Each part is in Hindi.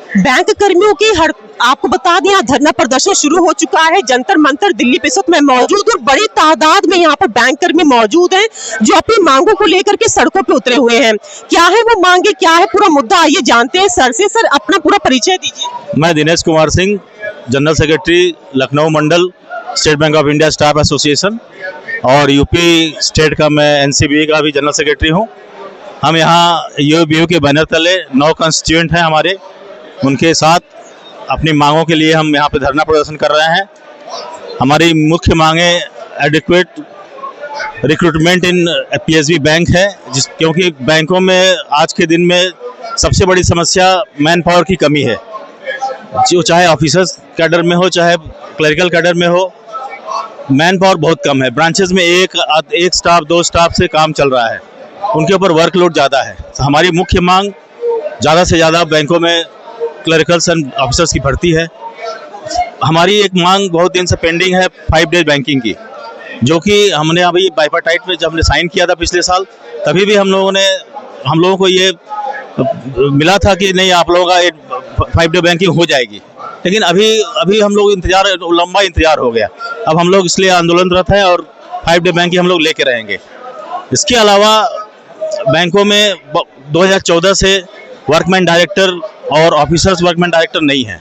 बैंक कर्मियों की आपको बता दें, धरना प्रदर्शन शुरू हो चुका है जंतर मंतर दिल्ली पे। इस वक्त मैं मौजूद और बड़ी तादाद में यहाँ पर बैंक कर्मी मौजूद हैं जो अपनी मांगों को लेकर के सड़कों पे उतरे हुए हैं। क्या है वो मांगे, क्या है पूरा मुद्दा, आइए जानते हैं सर से। सर, अपना पूरा परिचय दीजिए। मैं Dinesh Kumar Singh, general secretary Lucknow Mandal, state bank of India staff association, और यूपी स्टेट का मैं एनसीबी का भी जनरल सेक्रेटरी हूँ। हम यहाँ यूबीयू के बैनर तले 9 कंस्टिट्यूएंट हैं हमारे, उनके साथ अपनी मांगों के लिए हम यहाँ पे धरना प्रदर्शन कर रहे हैं। हमारी मुख्य मांगे एडिक्वेट रिक्रूटमेंट इन पीएसबी बैंक है, क्योंकि बैंकों में आज के दिन में सबसे बड़ी समस्या मैन पावर की कमी है। जो चाहे ऑफिसर्स कैडर में हो, चाहे क्लरिकल कैडर में हो, मैन पावर बहुत कम है। ब्रांचेस में एक स्टाफ 2 स्टाफ से काम चल रहा है, उनके ऊपर वर्कलोड ज़्यादा है। तो हमारी मुख्य मांग ज़्यादा से ज़्यादा बैंकों में क्लरिकल्स एंड ऑफिसर्स की भर्ती है। हमारी एक मांग बहुत दिन से पेंडिंग है 5 डे बैंकिंग की, जो कि हमने अभी बाइपाटाइट में जब हमने साइन किया था पिछले साल, तभी भी हम लोगों को ये मिला था कि नहीं, आप लोगों का 5 डे बैंकिंग हो जाएगी। लेकिन अभी हम लोग लंबा इंतजार हो गया। अब हम लोग इसलिए आंदोलनरत हैं और 5 डे बैंकिंग हम लोग लेके रहेंगे। इसके अलावा बैंकों में 2014 से वर्कमैन डायरेक्टर और ऑफिसर्स वर्कमैन डायरेक्टर नहीं है,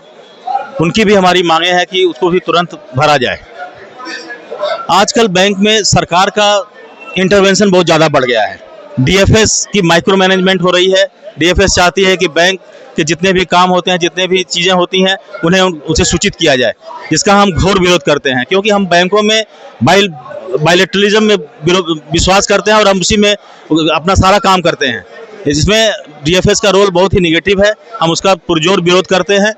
उनकी भी हमारी मांगे हैं कि उसको भी तुरंत भरा जाए। आजकल बैंक में सरकार का इंटरवेंशन बहुत ज़्यादा बढ़ गया है। डीएफएस की माइक्रो मैनेजमेंट हो रही है। डीएफएस चाहती है कि बैंक के जितने भी काम होते हैं, जितने भी चीज़ें होती हैं, उन्हें उसे सूचित किया जाए, जिसका हम घोर विरोध करते हैं। क्योंकि हम बैंकों में बायलैटरलिज्म में विश्वास करते हैं और हम उसी में अपना सारा काम करते हैं। इसमें डीएफएस का रोल बहुत ही निगेटिव है, हम उसका पुरजोर विरोध करते हैं।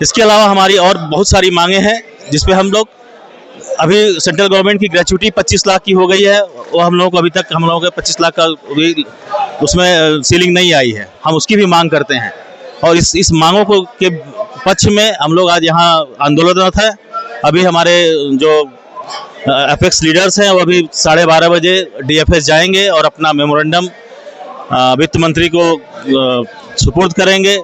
इसके अलावा हमारी और बहुत सारी मांगे हैं, जिसपे हम लोग अभी सेंट्रल गवर्नमेंट की ग्रेच्युटी 25 लाख की हो गई है, वो हम लोगों को अभी तक हम लोगों के 25 लाख का उसमें सीलिंग नहीं आई है, हम उसकी भी मांग करते हैं। और इस मांगों को के पक्ष में हम लोग आज यहाँ आंदोलनरत है। अभी हमारे जो एपेक्स लीडर्स हैं वो अभी 12:30 बजे डीएफएस जाएंगे और अपना मेमोरेंडम वित्त मंत्री को सुपुर्द करेंगे।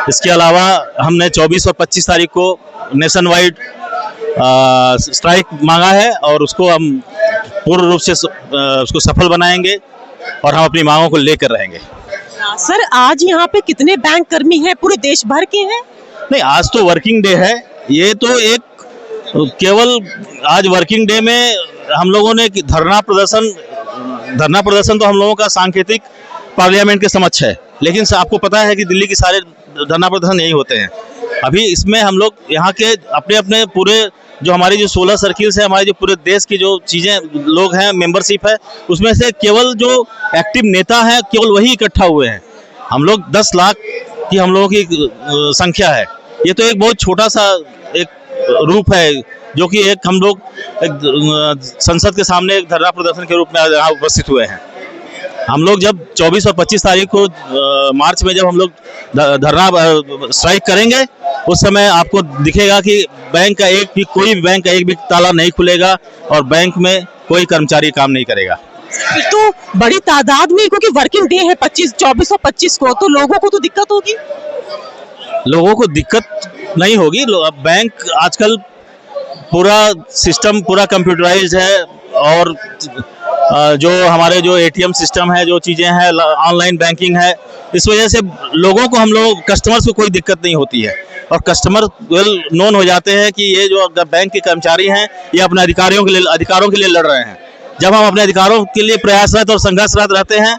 इसके अलावा हमने 24 और 25 तारीख को नेशन वाइड स्ट्राइक मांगा है और उसको हम पूर्ण रूप से उसको सफल बनाएंगे और हम अपनी मांगों को लेकर रहेंगे। सर, आज यहाँ पे कितने बैंक कर्मी हैं? पूरे देश भर के हैं? नहीं, आज तो वर्किंग डे है। ये तो एक केवल आज वर्किंग डे में हम लोगों ने धरना प्रदर्शन तो हम लोगों का सांकेतिक पार्लियामेंट के समक्ष है, लेकिन आपको पता है कि दिल्ली के सारे धरना प्रदर्शन यही होते हैं। अभी इसमें हम लोग यहाँ के अपने पूरे जो हमारी जो 16 सर्किल्स है, हमारे जो पूरे देश की जो चीज़ें लोग हैं, मेंबरशिप है, उसमें से केवल जो एक्टिव नेता हैं केवल वही इकट्ठा हुए हैं। हम लोग 10 लाख की हम लोगों की संख्या है। ये तो एक बहुत छोटा सा एक रूप है, जो कि हम लोग संसद के सामने एक धरना प्रदर्शन के रूप में यहाँ उपस्थित हुए हैं। हम लोग जब 24 और 25 तारीख को मार्च में जब हम लोग धरना स्ट्राइक करेंगे, उस समय आपको दिखेगा कि कोई बैंक का एक भी ताला नहीं खुलेगा और बैंक में कोई कर्मचारी काम नहीं करेगा। तो बड़ी तादाद में, क्योंकि वर्किंग डे है 24 और 25 को, तो लोगों को तो दिक्कत होगी। लोगों को दिक्कत नहीं होगी। बैंक आजकल पूरा सिस्टम पूरा कंप्यूटराइज्ड है और जो हमारे जो एटीएम सिस्टम है, जो चीज़ें हैं, ऑनलाइन बैंकिंग है, इस वजह से लोगों को कस्टमर्स को कोई दिक्कत नहीं होती है और कस्टमर वेल नोन हो जाते हैं कि ये जो बैंक के कर्मचारी हैं ये अपने अधिकारों के लिए लड़ रहे हैं। जब हम अपने अधिकारों के लिए प्रयासरत और संघर्षरत रहते हैं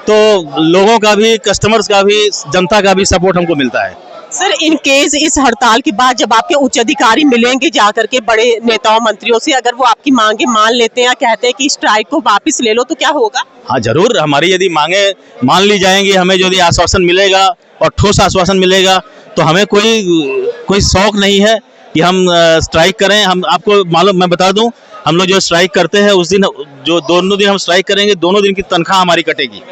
तो लोगों का भी, कस्टमर्स का भी, जनता का भी सपोर्ट हमको मिलता है। सर, इन केस इस हड़ताल के बाद जब आपके उच्च अधिकारी मिलेंगे जाकर के बड़े नेताओं मंत्रियों से, अगर वो आपकी मांगे मान लेते हैं या कहते हैं कि स्ट्राइक को वापस ले लो, तो क्या होगा? हाँ, जरूर। हमारी यदि मांगे मान ली जाएंगी, हमें यदि आश्वासन मिलेगा और ठोस आश्वासन मिलेगा, तो हमें कोई शौक नहीं है कि हम स्ट्राइक करें। हम आपको मालूम, मैं बता दूं, हम लोग जो स्ट्राइक करते हैं उस दिन, जो दोनों दिन हम स्ट्राइक करेंगे, दोनों दिन की तनख्वाह हमारी कटेगी।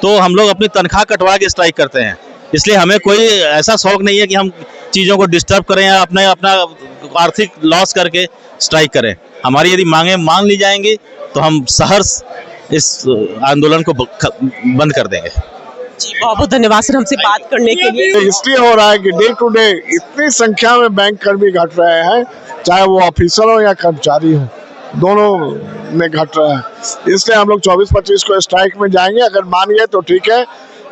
तो हम लोग अपनी तनख्वाह कटवा के स्ट्राइक करते हैं। इसलिए हमें कोई ऐसा शौक नहीं है कि हम चीज़ों को डिस्टर्ब करें या अपना आर्थिक लॉस करके स्ट्राइक करें। हमारी यदि मांगे मान ली जाएंगी तो हम सहर्ष इस आंदोलन को बंद कर देंगे। जी बहुत बहुत धन्यवाद सर हमसे बात करने के लिए। ये इसलिए हो रहा है कि डे टू डे इतनी संख्या में बैंक कर्मी घट रहे हैं, चाहे वो ऑफिसर हो या कर्मचारी हो, दोनों में घट रहा है। इसलिए हम लोग 24-25 को स्ट्राइक में जाएंगे। अगर मान गए तो ठीक है,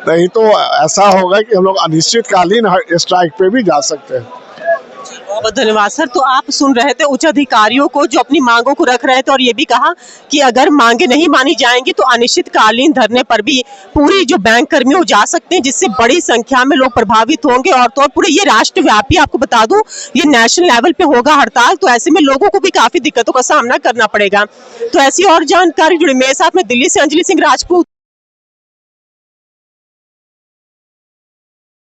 नहीं तो ऐसा होगा कि हम लोग अनिश्चितकालीन स्ट्राइक पे भी जा सकते हैं। बहुत बहुत धन्यवाद सर। तो आप सुन रहे थे उच्च अधिकारियों को जो अपनी मांगों को रख रहे थे और ये भी कहा कि अगर मांगे नहीं मानी जाएंगी तो अनिश्चितकालीन धरने पर भी पूरी जो बैंक कर्मी हो जा सकते हैं, जिससे बड़ी संख्या में लोग प्रभावित होंगे। और तो और पूरे ये राष्ट्रव्यापी, आपको बता दूं, ये नेशनल लेवल पे होगा हड़ताल। तो ऐसे में लोगों को भी काफी दिक्कतों का सामना करना पड़ेगा। तो ऐसी और जानकारी जुड़ी मेरे साथ में दिल्ली से अंजलि सिंह राजपूत।